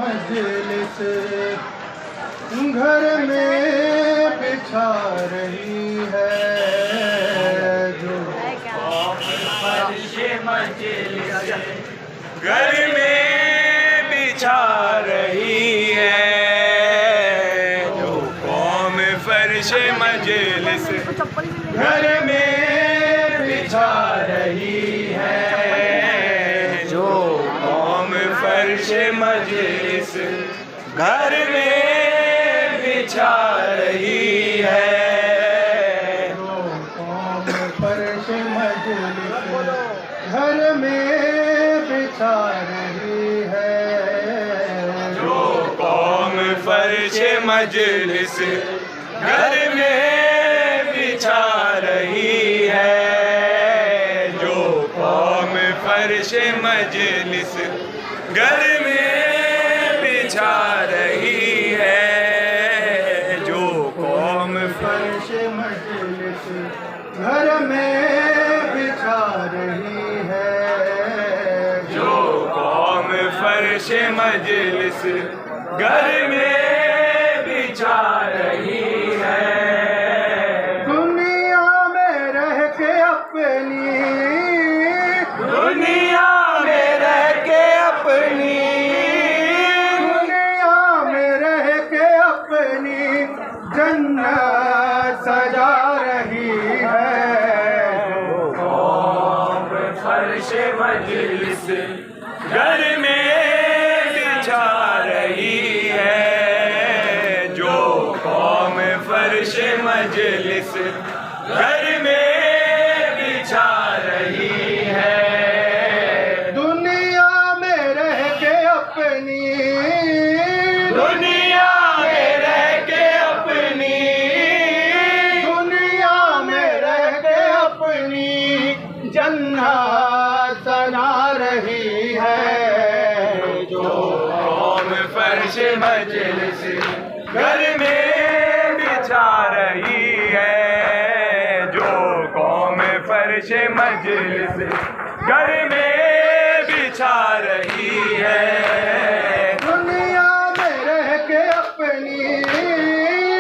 मजलिस घर में बिछा रही है, जो फर्श मजलिस घर में बिछा रही है, जो कौम फर्श मजलिस घर में बिछा रही है, जो कौम फर्श मजलिस घर में बिछा रही है, जो कौम फर्श मजलिस घर में बिछा रही है, जो कौम फर्श मजलिस घर में बिछा रही है, जो कौम फर्श मजलिस घर में बिछा रही है, जो कौम फर्श मजलिस घर में बिछा रही है, जो कौम फर्श मजलिस घर में बिछा रही है। दुनिया में रह के अपनी, दुनिया में रह के अपनी, दुनिया में रह के अपनी जन्नत सजा रही है, जो कौम फर्श मजलिस घर में बिछा रही है, जो कौम फर्श मजलिस घर में बिछा रही है। दुनिया में रह के अपनी, दुनिया में रह के अपनी, दुनिया में रह के अपनी जन्नत सजा रही है, जो कौम फर्श मजलिस घर में बिछा रही है, जो कौम फर्श मजलिस घर में बिछा रही है। दुनिया में रह के अपनी,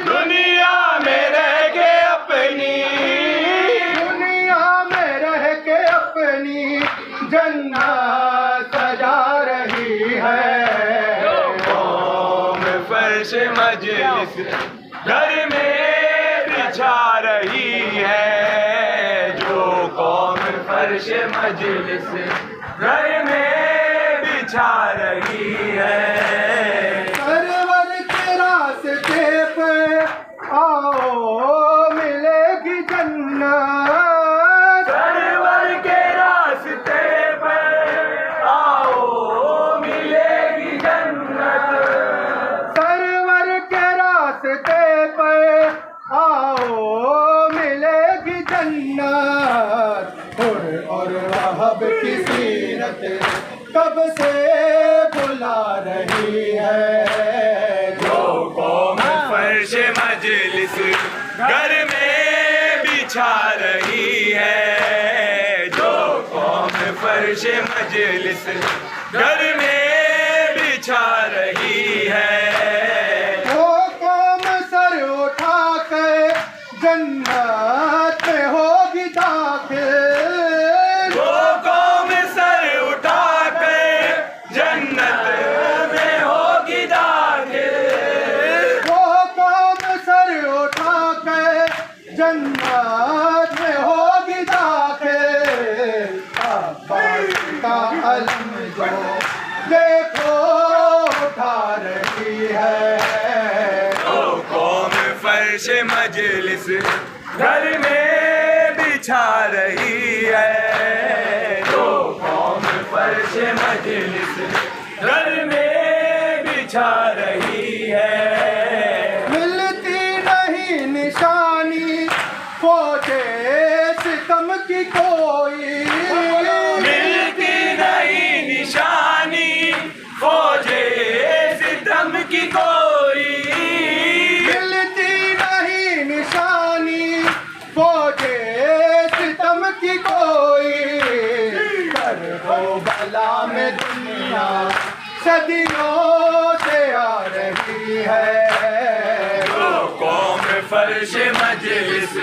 दुनिया में रह के अपनी, दुनिया में रह के अपनी जन्नत सजा रही है, कौम फर्श मजलिस घर में बिछा रही है, जो कौम फर्श मजलिस घर में बिछा रही है। सरवर के रास्ते पे आओ मिलेगी जन्नत, सरवर के रास्ते पर आओ मिलेगी जन्नत, सरवर के रास्ते पे आओ मिलेगी जन्नत, और वहाब की सीरत कब से बुला रही है, जो कौम फर्श मजलिस घर में बिछा रही है, जो कौम फर्श मजलिस घर में बिछा रही है। वो कौम सर उठा के जन्नत में होगी दाखिल, वो कौम सर उठा के जन्नत में होगी दाखिल, वो कौम सर उठा के जन्नत में होगी दाखिल, अब्बास का अलम जो देखो उठा रही है, जो कौम फर्श मजलिस घर में बिछा रही है, जो कौम फर्श मजलिस घर में बिछा रही है। मिलती नहीं निशानी फौजे सितम की कोई, मिलती नहीं निशानी फौजे सितम की कोई, मिलती नहीं निशानी फौजे सितम की कोई, कर हो बला में दुनिया सदियों फर्श मजलिस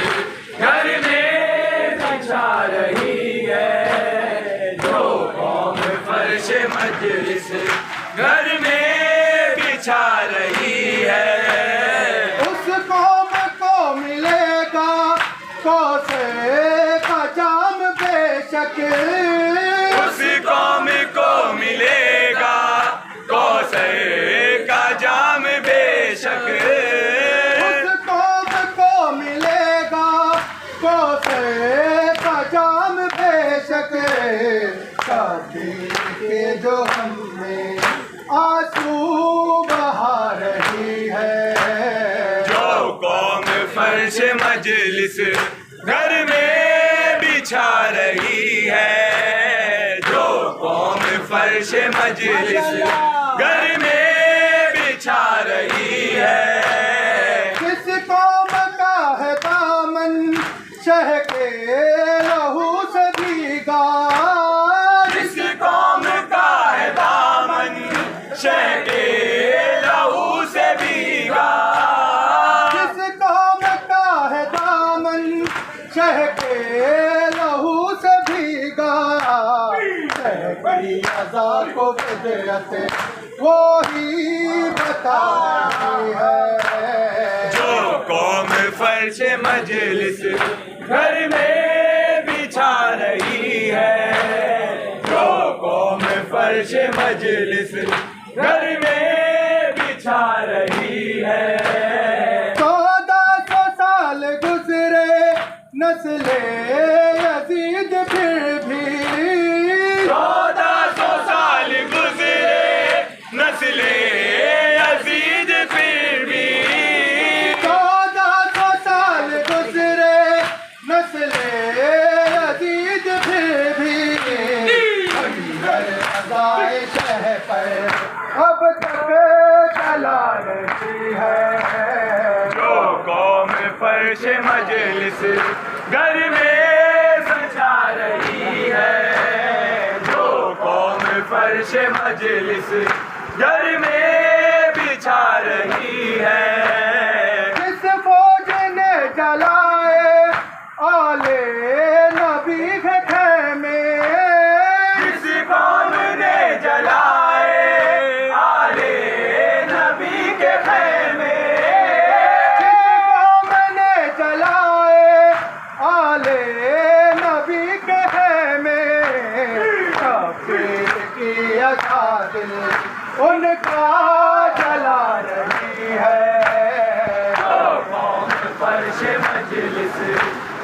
घर में बिछा रही है, जो कौम फर्श मजलिस घर में बिछा रही है। उस कौम को मिलेगा कौसे का जाम बेशक, उस कौम को मिलेगा कौसर का जाम बेशक, उस कौम को मिलेगा कौसे का जाम बेशक। शादी के जो हमने आंसू बहा रही है, जो कौम फर्श मजलिस घर में बिछा रही है, जो कौम फर्श मजलिस घर में बिछा रही है। किस कौम का है दामन शह के लहू से भीगा, जिस कौम का है दामन शह के लहू से भीगा, किस कौम का है दामन शह के लहू से भीगा। शह की अज़ा को कुदरत वो ही बता रही है, जो कौम फर्श मजलिस घर में बिछा रही है, जो कौम फर्श मजलिस घर में बिछा रही है। 1400 साल गुजरे नस्ले यजीद फिर भी, 1400 साल गुजरे नस्ले यजीद फिर भी, 1400 साल गुजरे नस्ले यजीद फिर भी। हर अज़ाए शह पर अब तक चला रही है, जो कौम फर्श मजलिस घर में सजा रही है, जो कौम फर्श मजलिस घर में बिछा रही है। किस फौज ने जलाए आले नबी के खेमे, किस कौम ने जलाए आले नबी के खेमे, किस कौम ने जलाए आले नबी के खेमे। काफिर की अज़ा दिल उनका जला रही है, जो कौम फर्श मजलिस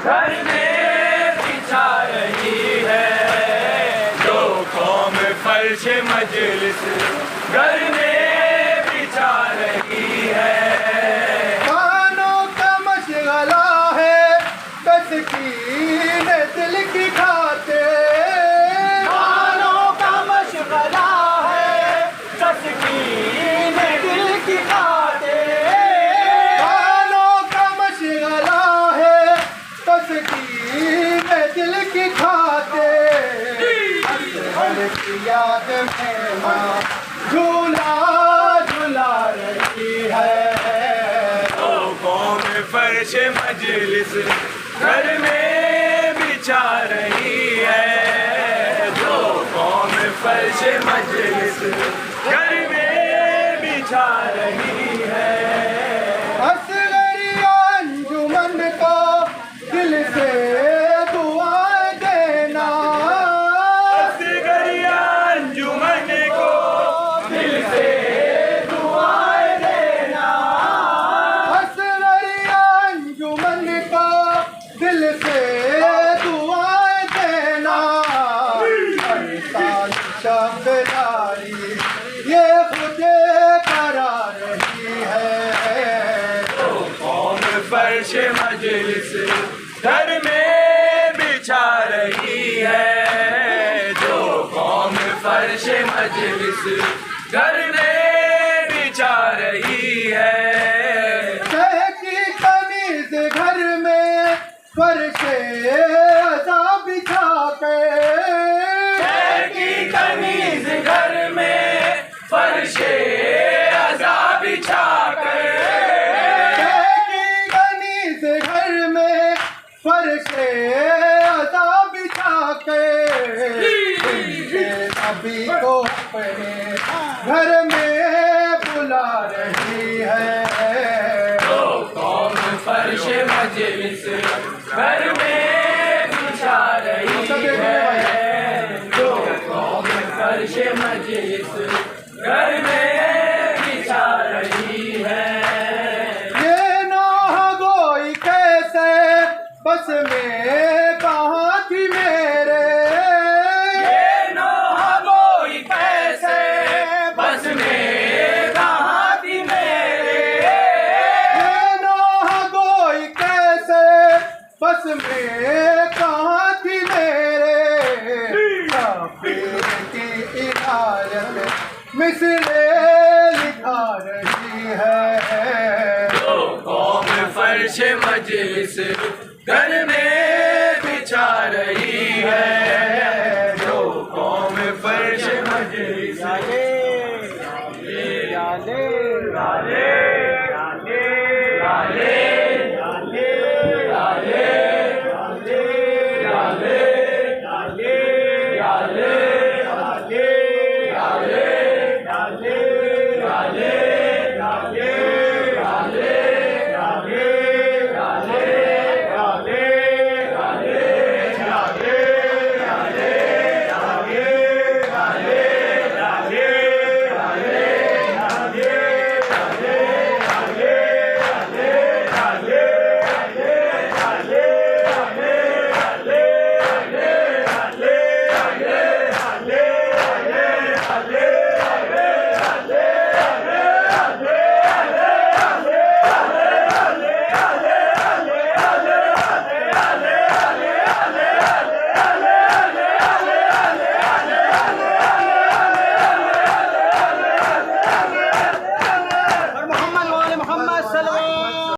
घर में बिछा रही है, जो कौम फर्श मजलिस घर में बिछा रही है। कानों का मशगला है तस्कीन दिल की खातिर, कानों का मशगला है तस्कीन दिल की खातिर, कानों का मशगला है तस्कीन दिल की खातिर। असग़र की याद में माँ झूला झूला रही है, जो कौम फर्श मजलिस घर में बिछा रही है, जो कौम फर्श मजलिस घर में बिछा रही है। असग़र अंजुमन को दिल से दुआएं देना, असग़र अंजुमन को दिल से दुआएं देना, असग़र अंजुमन को दिल से दुआएं देना। हर साल शबदारी ये खुदे करा रही है, जो कौम फर्श मजलिस घर में बिछा रही है, जो कौम फर्श मजलिस घर में बिछा रही है। शह की तमीज़ घर में फर्शे अज़ा बिछा के, शह की तमीज़ घर में फर्शे अज़ा बिछा कर, शह की रुला रही है। तो कौम फर्श मजलिस घर में बिछा रही है। तो कौम फर्श मजलिस घर में बिछा रही है। ये नौहा गोई कैसे बस में कहाँ थी मेरे। ये नौहा गोई कैसे बस में कहाँ थी मेरे। ये नौहा गोई कैसे बस में कहाँ थी मेरे। काफिर की इनायत मिसले लिखा रही है। तो कौम फर्श मजलिस घर में